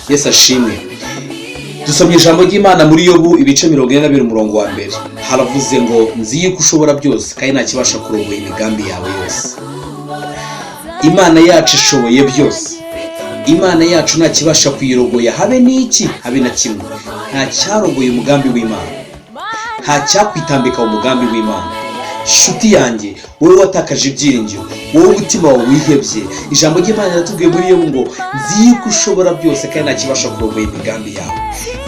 Yesu ashimwe. Dusomye ijambo ry'Imana muri Yobu ibice 42 umurongo wa mbere. Haravuze ngo nzi yuko ushobora byose kandi nta kibasha kurogoya imigambi yawe yose. Imana yacu ishoboye byose. Imana yacu nta kibasha kuyirogoya habe n'iki habe na kimwe. Nta cyarogoye umugambi w'Imana. Nta cyakwitambika umugambi w'Imana. Shuti yanjye, wowe watakaje ibyiringiro, wowe umutima wawe wihebye, ijambo ry'Imana riratubwiye muri Yobu ngo nzi yuko ushobora byose kandi nta kibasha kurogoya imigambi yawe.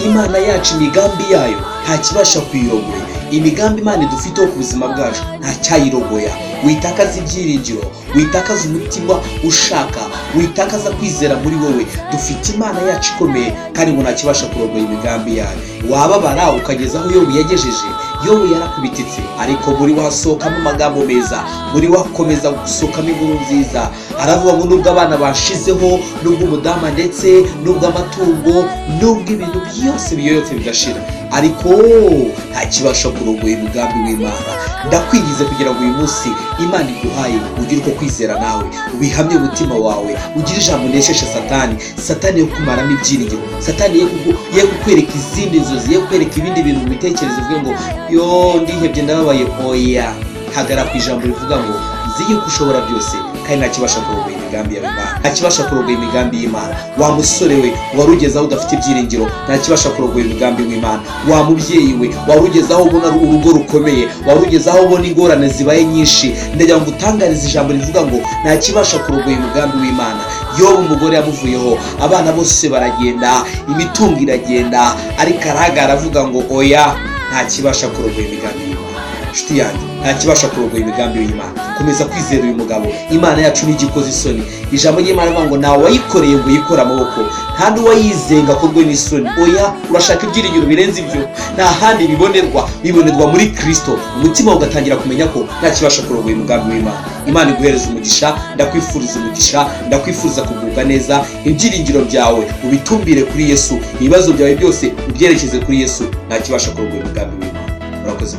Imana yacu imigambi yayo nta kibasha kuyirogoya. Imigambi Imana idufiteho ku buzima bwacu nta cyayirogoya. Witakaza ibyiringiro, witakaza umutima ushaka, witakaza kwizera muri wowe. Dufite Imana yacu ikomeye kandi ngo nta kibasha kurogoya imigambi yayo. Wababara ukageza aho Yobu yagejeje. Yobu yarakubititse, ariko muri wasohokamo amagambo meza, muri wakomeza gusohokamo inkuru nziza. Aravuga ngo nubwo abana bashizeho, nubwo umudama ndetse nubwo amatungo, nubwo ibintu byose biyoyote bigashira, ariko nta kibasha kurogoya umugambi w'Imana. Ndakwigize kugira ngo uyu munsi Imana iguhaye ugire uko kwizera nawe, ubihamye umutima wawe, ugire ijambo unesheje Satani yo kumaramo ibyiringiro, Satani ye kukwereka izindi nzozi, ye kukwereka ibindi bintu mu bitekerezo bwe ngo yo ndihebye ndababaye. Oya, hagara ku ijambo rivuga ngo nzi yuko ushobora byose kandi nta kibasha kurogoya imigambi yawe Imana, nta kibasha kurogoya imigambi y'Imana. Wa musore we warugezaho udafite ibyiringiro, nta kibasha kurogoya imigambi w'Imana. Wa mubyeyi we warugezaho ubona urugo rukomeye, warugezaho ubona ingorane zibaye nyinshi, ndagira ngo utangarize ijambo rivuga ngo nta kibasha kurogoya umugambi w'Imana. Yobu umugore yamuvuyeho, abana bose baragenda, imitungo iragenda, ariko arahagara avuga ngo oya, nta kibasha kurogoya imigambi y'Imana. Nshuti yanjye, nta kibasha kurogoya imigambi y'Imana. Komeza kwizera uyu mugabo. Imana yacu ntigikoze isoni. Ijambo ry'Imana rivuga ngo ntawe wayikoreye ngo yikore amaboko, nta n'uwayizenga akorwe n'isoni. Oya, urashaka ibyiringiro birenze ibyo, nta handi bibonerwa muri Kristo. Umutima ugatangira kumenya ko nta kibasha kurogoya umugambi w'Imana. Imana iguhereza umugisha, ndakwifuriza umugisha, ndakwifuriza kugubwa neza. Ibyiringiro byawe ubitumbire kuri Yesu, ibibazo byawe byose ubyerekeze kuri Yesu, nta kibasha kurogoya umugambi w'Imana. Murakoze.